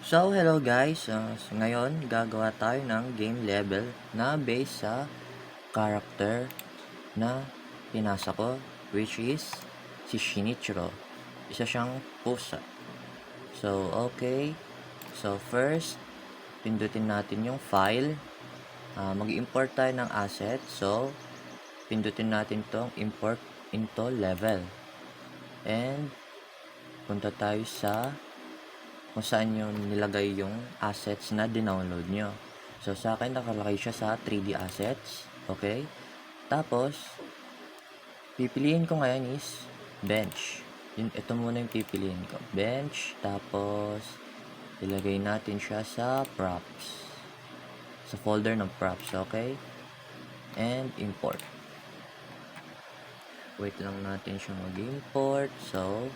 So, hello guys. Ngayon, gagawa tayo ng game level na based sa character na pinasa ko, which is si Shinichiro. Isa siyang pusa. So, okay. So, first, pindutin natin yung file. Mag-import tayo ng asset. So, pindutin natin tong import into level. And, punta tayo sa kung saan yung nilagay yung assets na dinownload nyo. So, sa akin, nakalagay siya sa 3D assets. Okay? Tapos, pipiliin ko ngayon is bench. Ito muna yung pipiliin ko. Bench. Tapos, ilagay natin siya sa props. Sa folder ng props. Okay? And, import. Wait lang natin siya mag-import. So,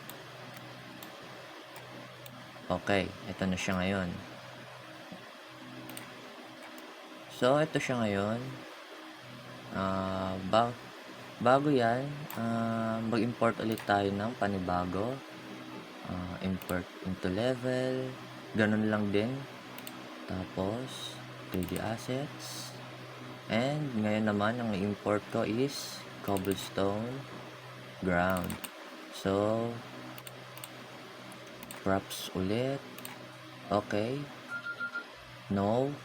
okay. Ito na siya ngayon. So, ito siya ngayon. Bago yan, mag-import ulit tayo ng panibago. Import into level. Ganun lang din. Tapos, 3D assets. And, ngayon naman, ang import ko is cobblestone ground. So, props ulit. Okay. No.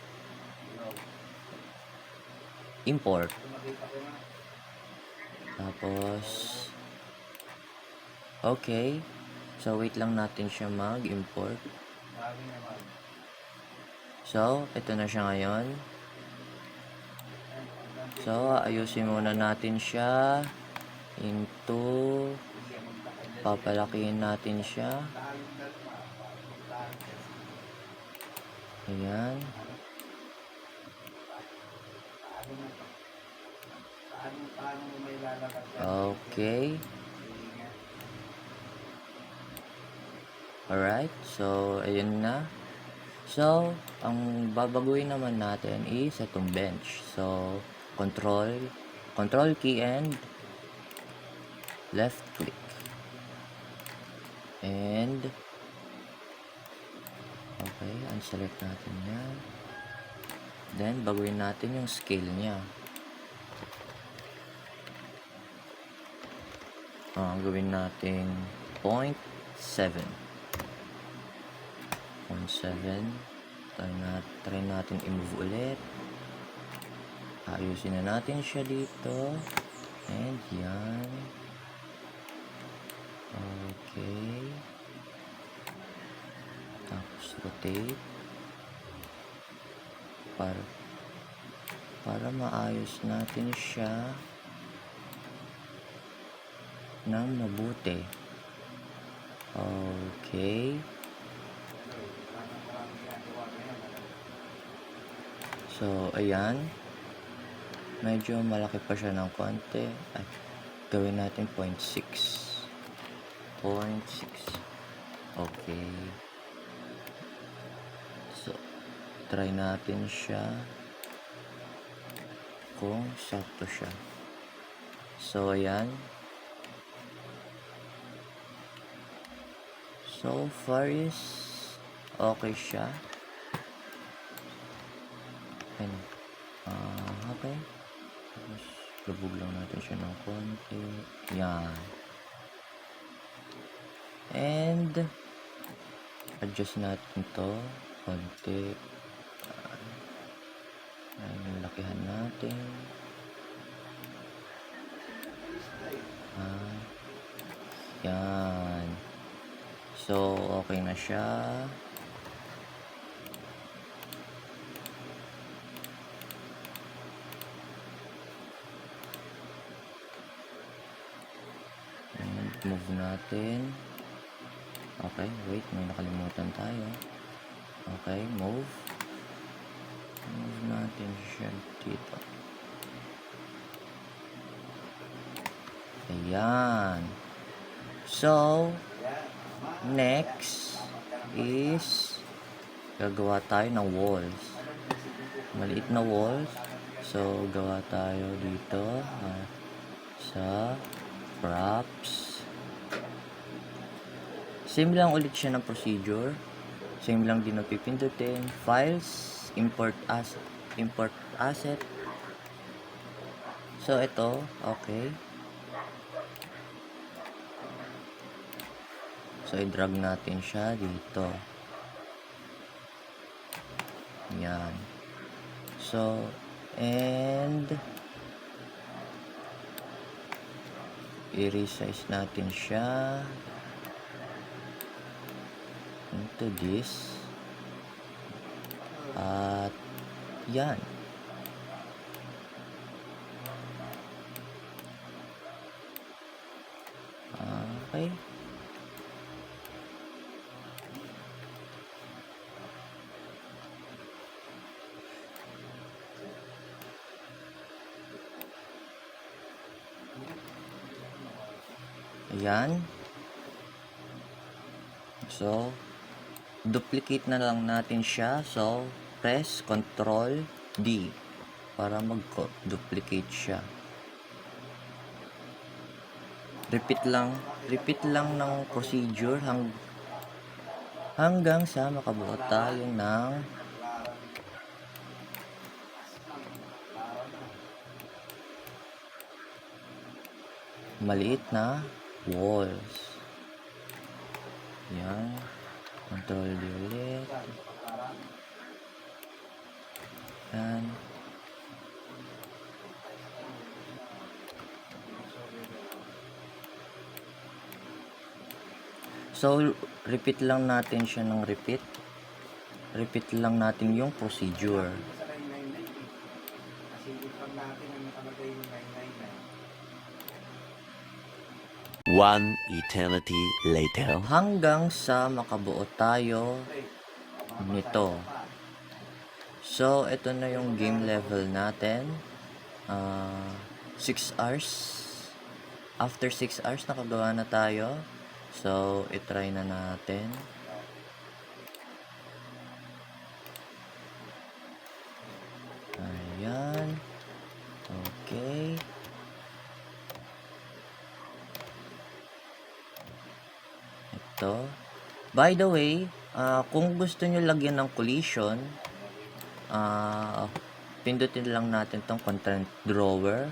Import. Tapos, okay. So, wait lang natin siya mag-import. So, ito na siya ngayon. So, ayusin muna natin siya into papalakihin natin siya. Ayan. Okay. Alright. So, ayun na. So, ang babaguhin naman natin is itong bench. So, control key and left click. And, okay, unselect natin yan. Then, baguhin natin yung scale niya. Gawin natin 0.7. 0.7. Try natin i-move ulit. Ayusin na natin siya dito. And yan. Okay. Tapos rotate. Para maayos natin siya ng mabuti. Okay. So, ayan. Medyo malaki pa siya ng konti. At gawin natin 0.6. 0.6. Okay. So, try natin siya kung sakto siya. So, ayan. So far is okay siya. And, okay. Tapos, lubog lang natin siya ng konti. Yan. And, adjust natin to konti. Ayan, yung lakihan natin. Yan. So, okay na siya. And move natin. Okay, wait. May nakalimutan tayo. Okay, move. Move natin siya dito. Ayan. So, next is gagawa tayo ng walls. Maliit na walls. So, gawa tayo dito sa props. Same lang ulit siya ng procedure. Same lang din ang pipindutin. Files, import asset. So, ito, okay. So, i-drag natin siya dito. Yan. So, and i-resize natin siya into this. At yan. Okay. Ayan. So, duplicate na lang natin siya. So, press Ctrl D para mag-duplicate siya. Repeat lang ng procedure hanggang sa makabuo tayo ng maliit na walls. Yan. Ctrl D ulit. Yan. So, repeat lang natin siya ng repeat. Repeat lang natin yung procedure. One eternity later. Hanggang sa makabuo tayo nito. So, ito na yung game level natin. 6 hours. After 6 hours, nakagawa na tayo. So, itry na natin. Ayan. Okay. Ito. By the way, kung gusto nyo lagyan ng collision, pindutin lang natin tong content drawer,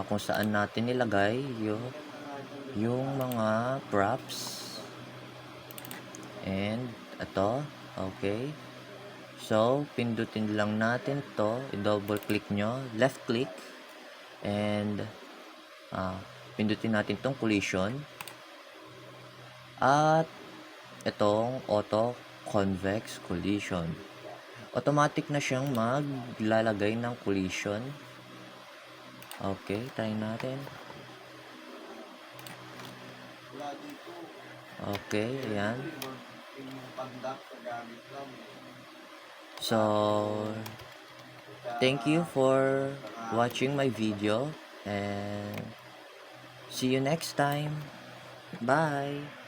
kung saan natin nilagay yung mga props. And ito, okay. So, pindutin lang natin to, i-double click nyo, left click, and pindutin natin tong collision. At itong auto convex collision. Automatic na siyang maglalagay ng collision. Okay, try natin. Okay, ayan. So, thank you for watching my video and see you next time. Bye!